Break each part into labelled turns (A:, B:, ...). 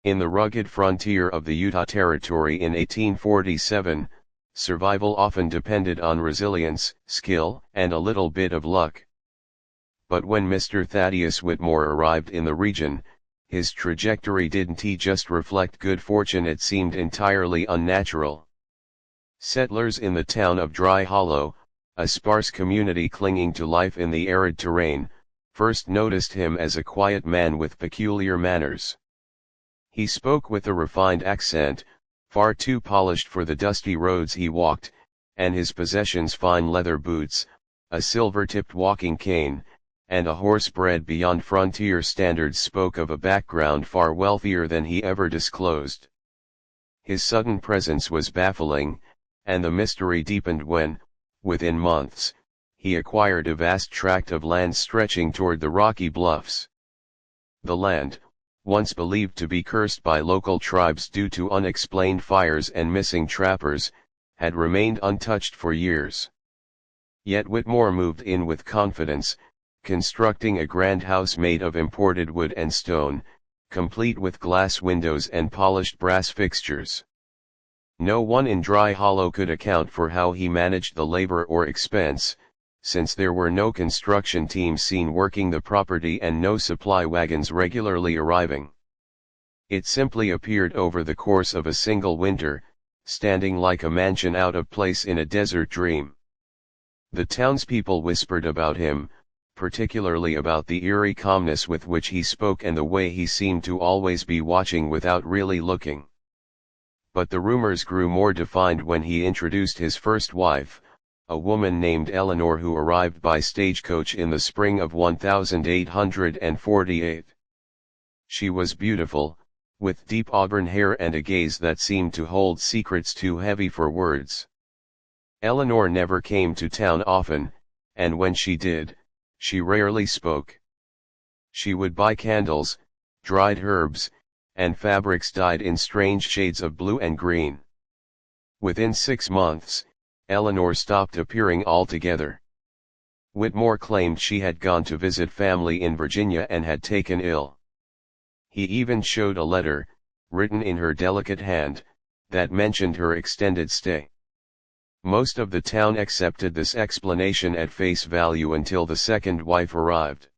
A: In the rugged frontier of the Utah Territory in 1847, survival often depended on resilience, skill, and a little bit of luck. But when Mr. Thaddeus Whitmore arrived in the region, his trajectory didn't just reflect good fortune, it seemed entirely unnatural. Settlers in the town of Dry Hollow, a sparse community clinging to life in the arid terrain, first noticed him as a quiet man with peculiar manners. He spoke with a refined accent, far too polished for the dusty roads he walked, and his possessions, fine leather boots, a silver-tipped walking cane, and a horse bred beyond frontier standards, spoke of a background far wealthier than he ever disclosed. His sudden presence was baffling, and the mystery deepened when, within months, he acquired a vast tract of land stretching toward the rocky bluffs. The land, once believed to be cursed by local tribes due to unexplained fires and missing trappers, had remained untouched for years. Yet Whitmore moved in with confidence, constructing a grand house made of imported wood and stone, complete with glass windows and polished brass fixtures. No one in Dry Hollow could account for how he managed the labor or expense, since there were no construction teams seen working the property and no supply wagons regularly arriving. It simply appeared over the course of a single winter, standing like a mansion out of place in a desert dream. The townspeople whispered about him, particularly about the eerie calmness with which he spoke and the way he seemed to always be watching without really looking. But the rumors grew more defined when he introduced his first wife, a woman named Eleanor, who arrived by stagecoach in the spring of 1848. She was beautiful, with deep auburn hair and a gaze that seemed to hold secrets too heavy for words. Eleanor never came to town often, and when she did, she rarely spoke. She would buy candles, dried herbs, and fabrics dyed in strange shades of blue and green. Within 6 months, Eleanor stopped appearing altogether. Whitmore claimed she had gone to visit family in Virginia and had taken ill. He even showed a letter, written in her delicate hand, that mentioned her extended stay. Most of the town accepted this explanation at face value until the second wife arrived.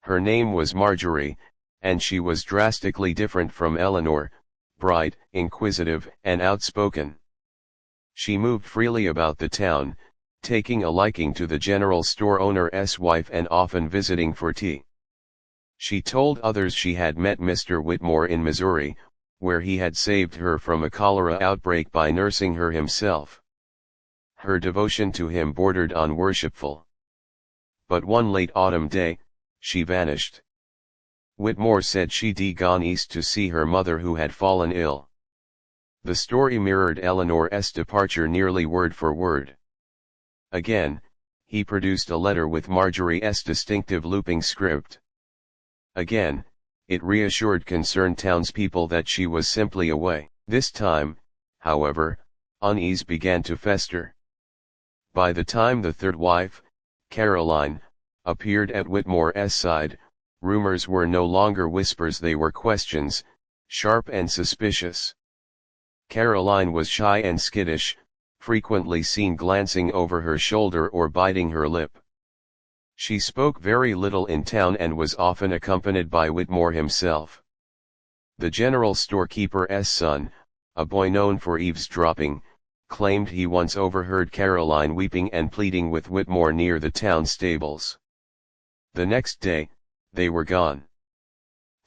A: Her name was Marjorie, and she was drastically different from Eleanor, bright, inquisitive, and outspoken. She moved freely about the town, taking a liking to the general store owner's wife and often visiting for tea. She told others she had met Mr. Whitmore in Missouri, where he had saved her from a cholera outbreak by nursing her himself. Her devotion to him bordered on worshipful. But one late autumn day, she vanished. Whitmore said she'd gone east to see her mother, who had fallen ill. The story mirrored Eleanor's departure nearly word for word. Again, he produced a letter with Marjorie's distinctive looping script. Again, it reassured concerned townspeople that she was simply away. This time, however, unease began to fester. By the time the third wife, Caroline, appeared at Whitmore's side, rumors were no longer whispers, they were questions, sharp and suspicious. Caroline was shy and skittish, frequently seen glancing over her shoulder or biting her lip. She spoke very little in town and was often accompanied by Whitmore himself. The general storekeeper's son, a boy known for eavesdropping, claimed he once overheard Caroline weeping and pleading with Whitmore near the town stables. The next day, they were gone.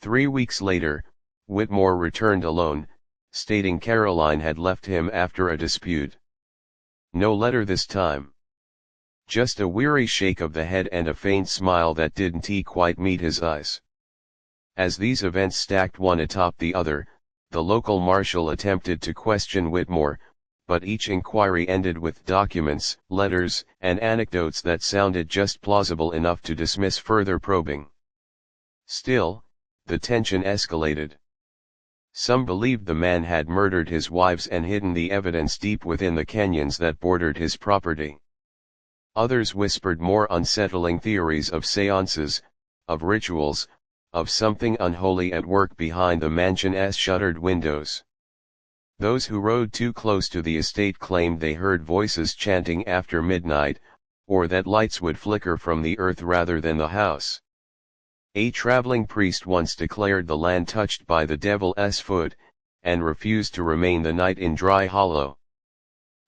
A: 3 weeks later, Whitmore returned alone, stating Caroline had left him after a dispute. No letter this time. Just a weary shake of the head and a faint smile that didn't quite meet his eyes. As these events stacked one atop the other, the local marshal attempted to question Whitmore, but each inquiry ended with documents, letters, and anecdotes that sounded just plausible enough to dismiss further probing. Still, the tension escalated. Some believed the man had murdered his wives and hidden the evidence deep within the canyons that bordered his property. Others whispered more unsettling theories of seances, of rituals, of something unholy at work behind the mansion's shuttered windows. Those who rode too close to the estate claimed they heard voices chanting after midnight, or that lights would flicker from the earth rather than the house. A traveling priest once declared the land touched by the devil's foot, and refused to remain the night in Dry Hollow.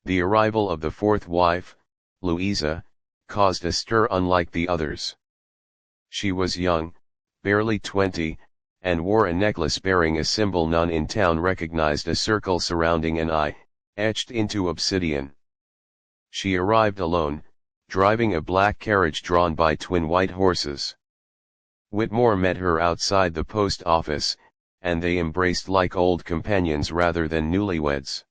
A: The arrival of the fourth wife, Louisa, caused a stir unlike the others. She was young, barely 20, and wore a necklace bearing a symbol none in town recognized, a circle surrounding an eye, etched into obsidian. She arrived alone, driving a black carriage drawn by twin white horses. Whitmore met her outside the post office, and they embraced like old companions rather than newlyweds.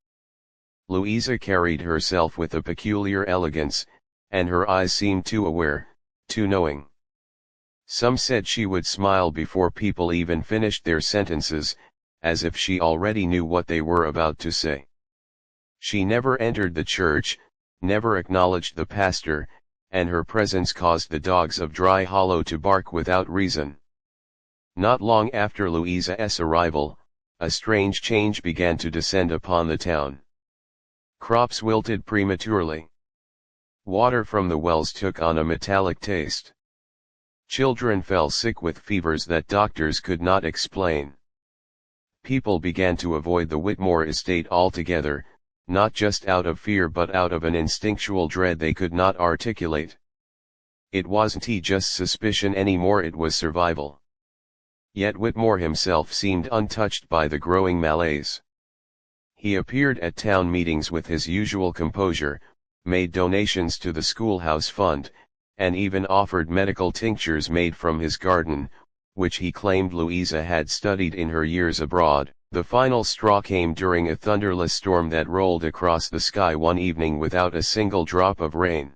A: Louisa carried herself with a peculiar elegance, and her eyes seemed too aware, too knowing. Some said she would smile before people even finished their sentences, as if she already knew what they were about to say. She never entered the church, never acknowledged the pastor, and her presence caused the dogs of Dry Hollow to bark without reason. Not long after Louisa's arrival, a strange change began to descend upon the town. Crops wilted prematurely. Water from the wells took on a metallic taste. Children fell sick with fevers that doctors could not explain. People began to avoid the Whitmore estate altogether, not just out of fear but out of an instinctual dread they could not articulate. It wasn't just suspicion anymore, it was survival. Yet Whitmore himself seemed untouched by the growing malaise. He appeared at town meetings with his usual composure, made donations to the schoolhouse fund, and even offered medical tinctures made from his garden, which he claimed Louisa had studied in her years abroad. The final straw came during a thunderless storm that rolled across the sky one evening without a single drop of rain.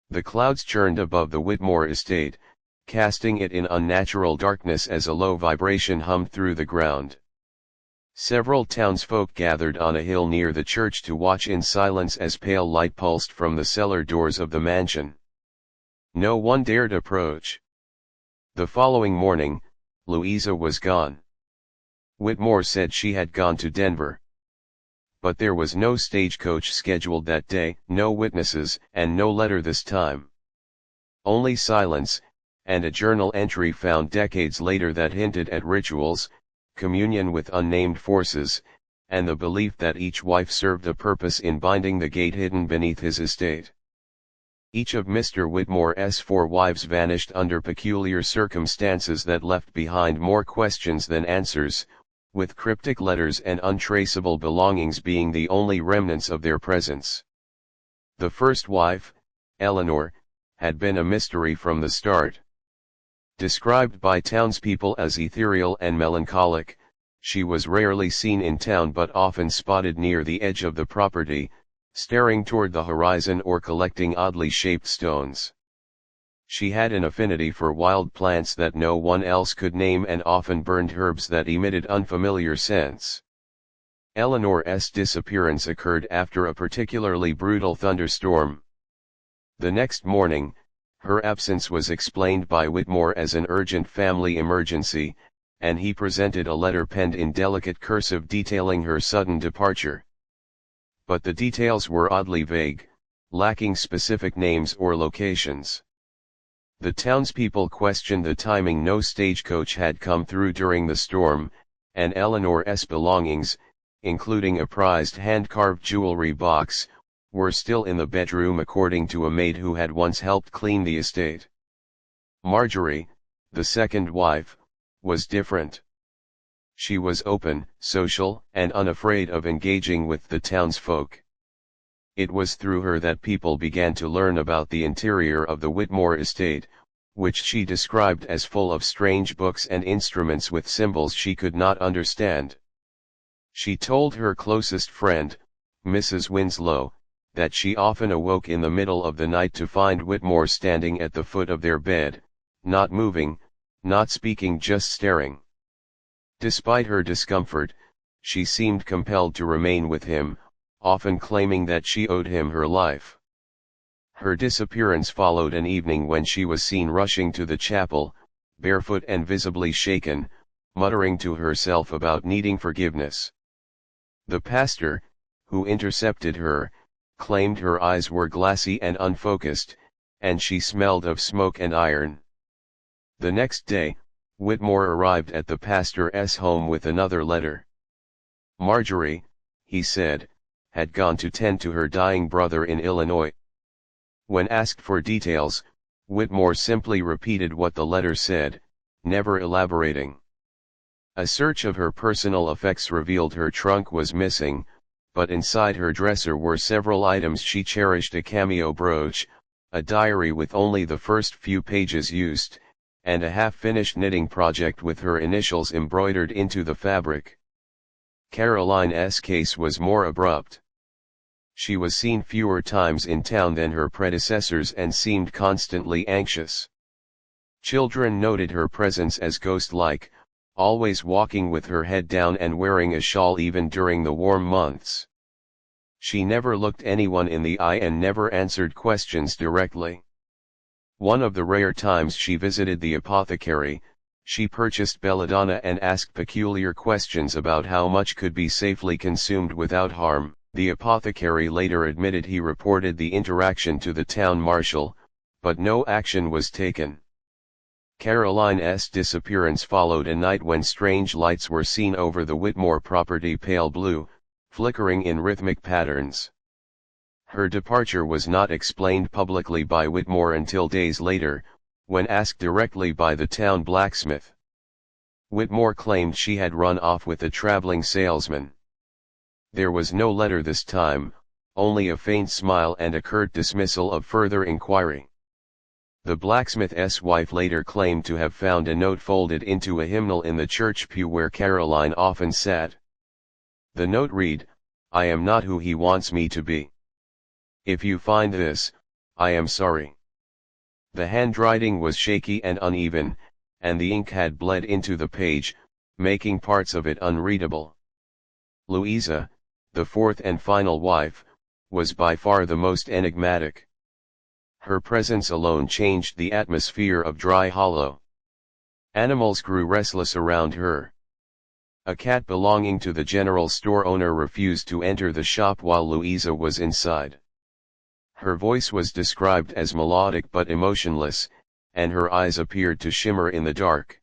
A: The clouds churned above the Whitmore estate, casting it in unnatural darkness as a low vibration hummed through the ground. Several townsfolk gathered on a hill near the church to watch in silence as pale light pulsed from the cellar doors of the mansion. No one dared approach. The following morning, Louisa was gone. Whitmore said she had gone to Denver. But there was no stagecoach scheduled that day, no witnesses, and no letter this time. Only silence, and a journal entry found decades later that hinted at rituals, communion with unnamed forces, and the belief that each wife served a purpose in binding the gate hidden beneath his estate. Each of Mr. Whitmore's 4 wives vanished under peculiar circumstances that left behind more questions than answers, with cryptic letters and untraceable belongings being the only remnants of their presence. The first wife, Eleanor, had been a mystery from the start. Described by townspeople as ethereal and melancholic, she was rarely seen in town but often spotted near the edge of the property, staring toward the horizon or collecting oddly shaped stones. She had an affinity for wild plants that no one else could name and often burned herbs that emitted unfamiliar scents. Eleanor's disappearance occurred after a particularly brutal thunderstorm. The next morning, her absence was explained by Whitmore as an urgent family emergency, and he presented a letter penned in delicate cursive detailing her sudden departure. But the details were oddly vague, lacking specific names or locations. The townspeople questioned the timing. No stagecoach had come through during the storm, and Eleanor's belongings, including a prized hand-carved jewelry box, were still in the bedroom according to a maid who had once helped clean the estate. Marjorie, the second wife, was different. She was open, social, and unafraid of engaging with the townsfolk. It was through her that people began to learn about the interior of the Whitmore estate, which she described as full of strange books and instruments with symbols she could not understand. She told her closest friend, Mrs. Winslow, that she often awoke in the middle of the night to find Whitmore standing at the foot of their bed, not moving, not speaking, just staring. Despite her discomfort, she seemed compelled to remain with him, often claiming that she owed him her life. Her disappearance followed an evening when she was seen rushing to the chapel, barefoot and visibly shaken, muttering to herself about needing forgiveness. The pastor, who intercepted her, claimed her eyes were glassy and unfocused, and she smelled of smoke and iron. The next day, Whitmore arrived at the pastor's home with another letter. Marjorie, he said, had gone to tend to her dying brother in Illinois. When asked for details, Whitmore simply repeated what the letter said, never elaborating. A search of her personal effects revealed her trunk was missing, but inside her dresser were several items she cherished: a cameo brooch, a diary with only the first few pages used, and a half-finished knitting project with her initials embroidered into the fabric. Caroline's case was more abrupt. She was seen fewer times in town than her predecessors and seemed constantly anxious. Children noted her presence as ghost-like, always walking with her head down and wearing a shawl even during the warm months. She never looked anyone in the eye and never answered questions directly. One of the rare times she visited the apothecary, she purchased belladonna and asked peculiar questions about how much could be safely consumed without harm. The apothecary later admitted he reported the interaction to the town marshal, but no action was taken. Caroline's disappearance followed a night when strange lights were seen over the Whitmore property, pale blue, flickering in rhythmic patterns. Her departure was not explained publicly by Whitmore until days later, when asked directly by the town blacksmith. Whitmore claimed she had run off with a traveling salesman. There was no letter this time, only a faint smile and a curt dismissal of further inquiry. The blacksmith's wife later claimed to have found a note folded into a hymnal in the church pew where Caroline often sat. The note read, "I am not who he wants me to be. If you find this, I am sorry." The handwriting was shaky and uneven, and the ink had bled into the page, making parts of it unreadable. Louisa, the fourth and final wife, was by far the most enigmatic. Her presence alone changed the atmosphere of Dry Hollow. Animals grew restless around her. A cat belonging to the general store owner refused to enter the shop while Louisa was inside. Her voice was described as melodic but emotionless, and her eyes appeared to shimmer in the dark.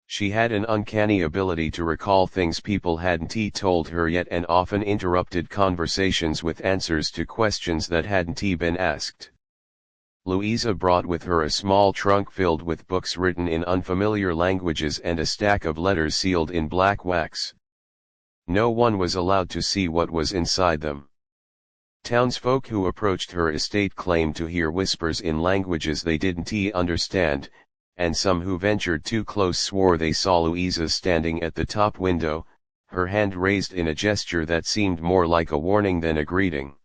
A: She had an uncanny ability to recall things people hadn't told her yet, and often interrupted conversations with answers to questions that hadn't been asked. Louisa brought with her a small trunk filled with books written in unfamiliar languages and a stack of letters sealed in black wax. No one was allowed to see what was inside them. Townsfolk who approached her estate claimed to hear whispers in languages they didn't understand, and some who ventured too close swore they saw Louisa standing at the top window, her hand raised in a gesture that seemed more like a warning than a greeting.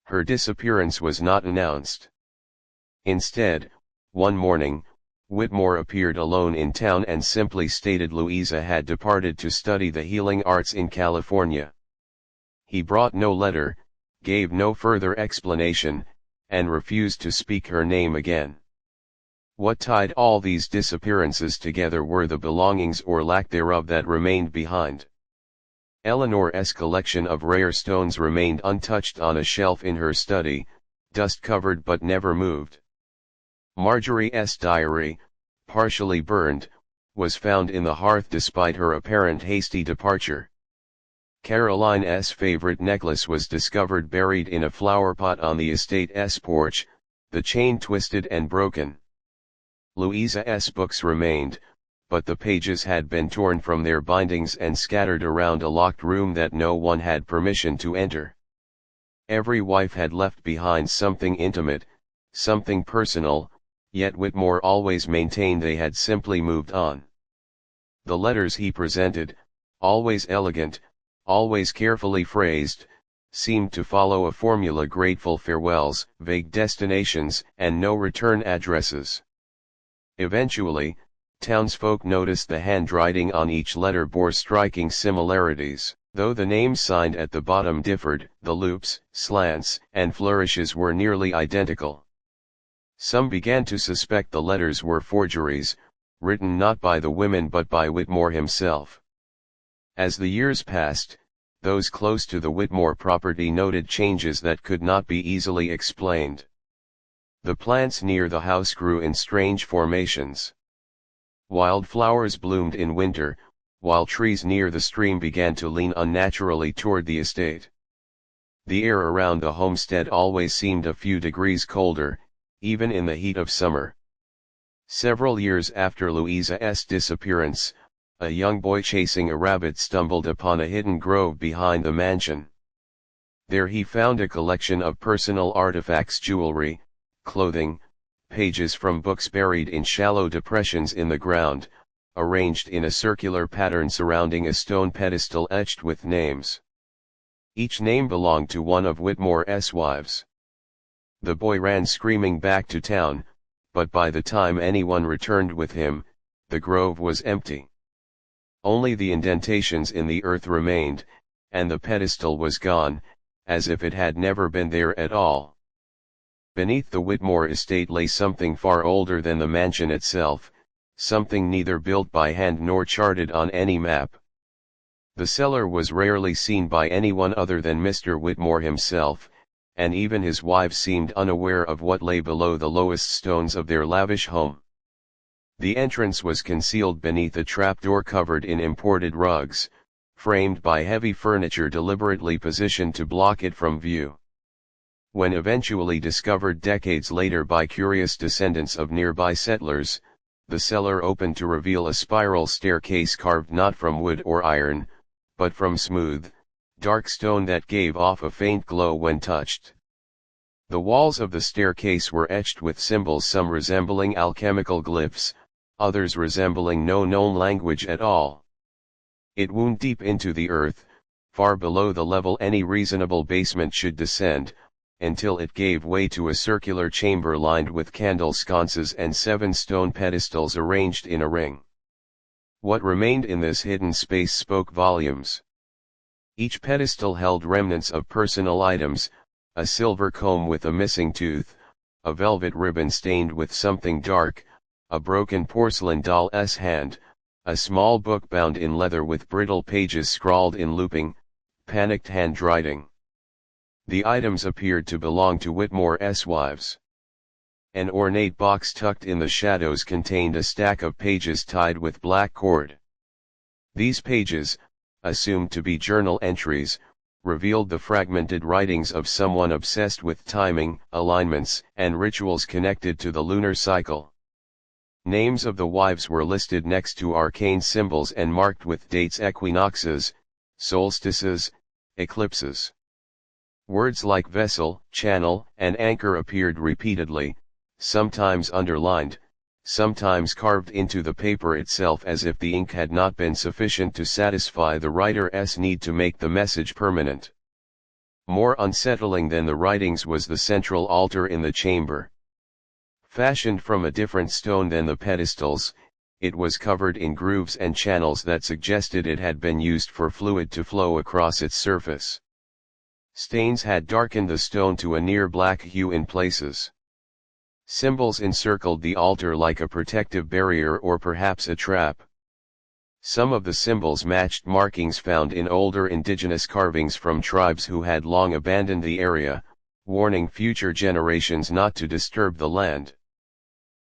A: Her disappearance was not announced. Instead, one morning, Whitmore appeared alone in town and simply stated Louisa had departed to study the healing arts in California. He brought no letter, gave no further explanation, and refused to speak her name again. What tied all these disappearances together were the belongings or lack thereof that remained behind. Eleanor's collection of rare stones remained untouched on a shelf in her study, dust-covered but never moved. Marjorie's diary, partially burned, was found in the hearth despite her apparent hasty departure. Caroline's favorite necklace was discovered buried in a flowerpot on the estate's porch, the chain twisted and broken. Louisa's books remained, but the pages had been torn from their bindings and scattered around a locked room that no one had permission to enter. Every wife had left behind something intimate, something personal, yet Whitmore always maintained they had simply moved on. The letters he presented, always elegant, always carefully phrased, seemed to follow a formula: grateful farewells, vague destinations, and no return addresses. Eventually, townsfolk noticed the handwriting on each letter bore striking similarities. Though the names signed at the bottom differed, the loops, slants, and flourishes were nearly identical. Some began to suspect the letters were forgeries, written not by the women but by Whitmore himself. As the years passed, those close to the Whitmore property noted changes that could not be easily explained. The plants near the house grew in strange formations. Wild flowers bloomed in winter, while trees near the stream began to lean unnaturally toward the estate. The air around the homestead always seemed a few degrees colder, even in the heat of summer. Several years after Louisa's disappearance, a young boy chasing a rabbit stumbled upon a hidden grove behind the mansion. There he found a collection of personal artifacts, jewelry, clothing, pages from books buried in shallow depressions in the ground, arranged in a circular pattern surrounding a stone pedestal etched with names. Each name belonged to one of Whitmore's wives. The boy ran screaming back to town, but by the time anyone returned with him, the grove was empty. Only the indentations in the earth remained, and the pedestal was gone, as if it had never been there at all. Beneath the Whitmore estate lay something far older than the mansion itself, something neither built by hand nor charted on any map. The cellar was rarely seen by anyone other than Mr. Whitmore himself, and even his wives seemed unaware of what lay below the lowest stones of their lavish home. The entrance was concealed beneath a trapdoor covered in imported rugs, framed by heavy furniture deliberately positioned to block it from view. When eventually discovered decades later by curious descendants of nearby settlers, the cellar opened to reveal a spiral staircase carved not from wood or iron, but from smooth, dark stone that gave off a faint glow when touched. The walls of the staircase were etched with symbols, some resembling alchemical glyphs, others resembling no known language at all. It wound deep into the earth, far below the level any reasonable basement should descend, until it gave way to a circular chamber lined with candle sconces and 7 stone pedestals arranged in a ring. What remained in this hidden space spoke volumes. Each pedestal held remnants of personal items, a silver comb with a missing tooth, a velvet ribbon stained with something dark, a broken porcelain doll's hand, a small book bound in leather with brittle pages scrawled in looping, panicked handwriting. The items appeared to belong to Whitmore's wives. An ornate box tucked in the shadows contained a stack of pages tied with black cord. These pages, assumed to be journal entries, revealed the fragmented writings of someone obsessed with timing, alignments, and rituals connected to the lunar cycle. Names of the wives were listed next to arcane symbols and marked with dates: equinoxes, solstices, eclipses. Words like vessel, channel, and anchor appeared repeatedly, sometimes underlined, sometimes carved into the paper itself as if the ink had not been sufficient to satisfy the writer's need to make the message permanent. More unsettling than the writings was the central altar in the chamber. Fashioned from a different stone than the pedestals, it was covered in grooves and channels that suggested it had been used for fluid to flow across its surface. Stains had darkened the stone to a near black hue in places. Symbols encircled the altar like a protective barrier or perhaps a trap. Some of the symbols matched markings found in older indigenous carvings from tribes who had long abandoned the area, warning future generations not to disturb the land.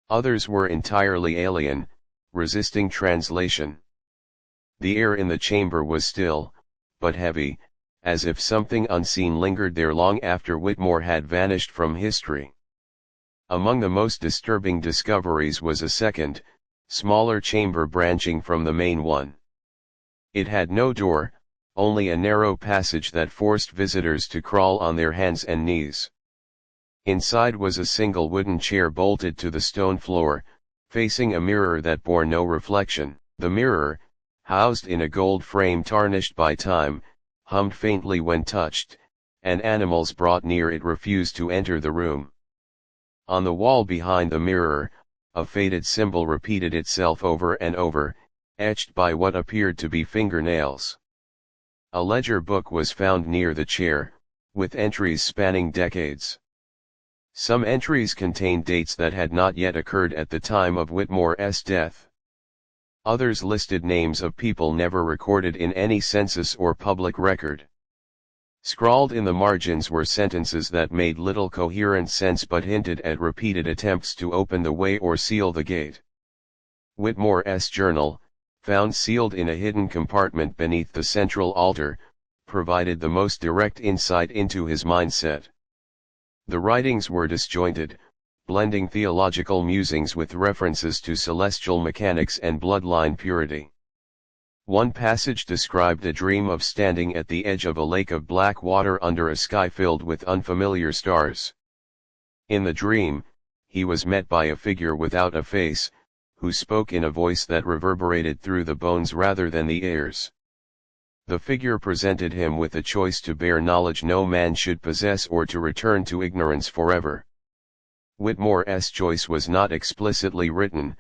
A: Others were entirely alien, resisting translation. The air in the chamber was still, but heavy, as if something unseen lingered there long after Whitmore had vanished from history. Among the most disturbing discoveries was a second, smaller chamber branching from the main one. It had no door, only a narrow passage that forced visitors to crawl on their hands and knees. Inside was a single wooden chair bolted to the stone floor, facing a mirror that bore no reflection. The mirror, housed in a gold frame tarnished by time, hummed faintly when touched, and animals brought near it refused to enter the room. On the wall behind the mirror, a faded symbol repeated itself over and over, etched by what appeared to be fingernails. A ledger book was found near the chair, with entries spanning decades. Some entries contained dates that had not yet occurred at the time of Whitmore's death. Others listed names of people never recorded in any census or public record. Scrawled in the margins were sentences that made little coherent sense but hinted at repeated attempts to open the way or seal the gate. Whitmore's journal, found sealed in a hidden compartment beneath the central altar, provided the most direct insight into his mindset. The writings were disjointed, blending theological musings with references to celestial mechanics and bloodline purity. One passage described a dream of standing at the edge of a lake of black water under a sky filled with unfamiliar stars. In the dream, he was met by a figure without a face, who spoke in a voice that reverberated through the bones rather than the ears. The figure presented him with a choice to bear knowledge no man should possess or to return to ignorance forever. Whitmore's choice was not explicitly written,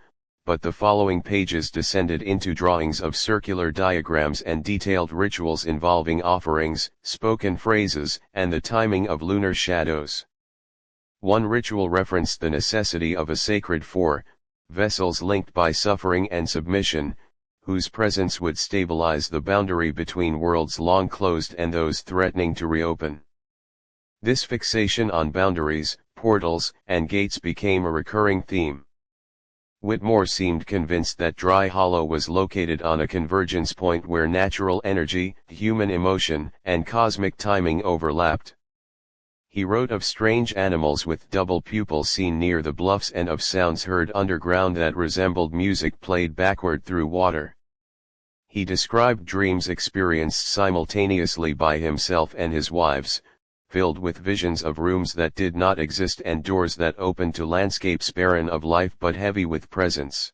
A: but the following pages descended into drawings of circular diagrams and detailed rituals involving offerings, spoken phrases, and the timing of lunar shadows. One ritual referenced the necessity of a sacred four vessels linked by suffering and submission, whose presence would stabilize the boundary between worlds long closed and those threatening to reopen. This fixation on boundaries, portals, and gates became a recurring theme. Whitmore seemed convinced that Dry Hollow was located on a convergence point where natural energy, human emotion, and cosmic timing overlapped. He wrote of strange animals with double pupils seen near the bluffs and of sounds heard underground that resembled music played backward through water. He described dreams experienced simultaneously by himself and his wives, filled with visions of rooms that did not exist and doors that opened to landscapes barren of life but heavy with presence.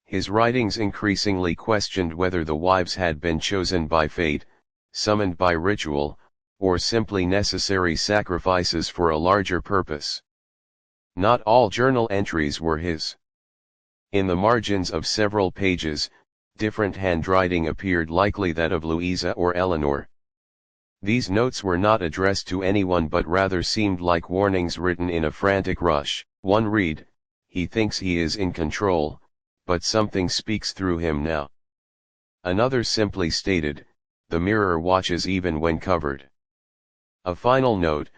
A: His writings increasingly questioned whether the wives had been chosen by fate, summoned by ritual, or simply necessary sacrifices for a larger purpose. Not all journal entries were his. In the margins of several pages, different handwriting appeared, likely that of Louisa or Eleanor. These notes were not addressed to anyone but rather seemed like warnings written in a frantic rush. One read, "He thinks he is in control, but something speaks through him now." Another simply stated, "The mirror watches even when covered." A final note,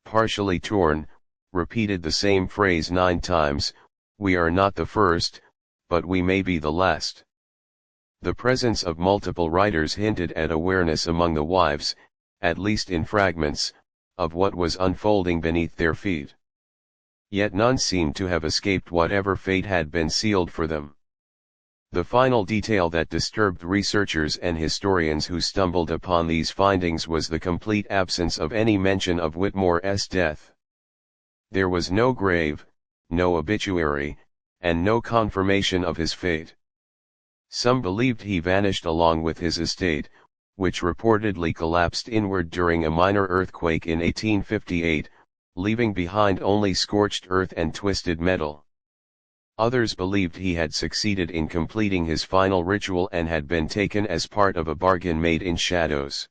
A: partially torn, repeated the same phrase 9 times, "We are not the first, but we may be the last." The presence of multiple writers hinted at awareness among the wives, at least in fragments, of what was unfolding beneath their feet. Yet none seemed to have escaped whatever fate had been sealed for them. The final detail that disturbed researchers and historians who stumbled upon these findings was the complete absence of any mention of Whitmore's death. There was no grave, no obituary, and no confirmation of his fate. Some believed he vanished along with his estate, which reportedly collapsed inward during a minor earthquake in 1858, leaving behind only scorched earth and twisted metal. Others believed he had succeeded in completing his final ritual and had been taken as part of a bargain made in shadows.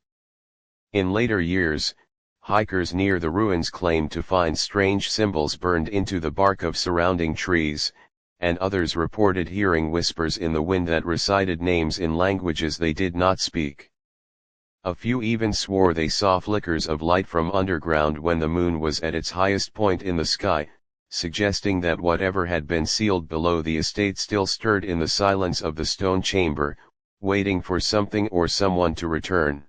A: In later years, hikers near the ruins claimed to find strange symbols burned into the bark of surrounding trees, and others reported hearing whispers in the wind that recited names in languages they did not speak. A few even swore they saw flickers of light from underground when the moon was at its highest point in the sky, suggesting that whatever had been sealed below the estate still stirred in the silence of the stone chamber, waiting for something or someone to return.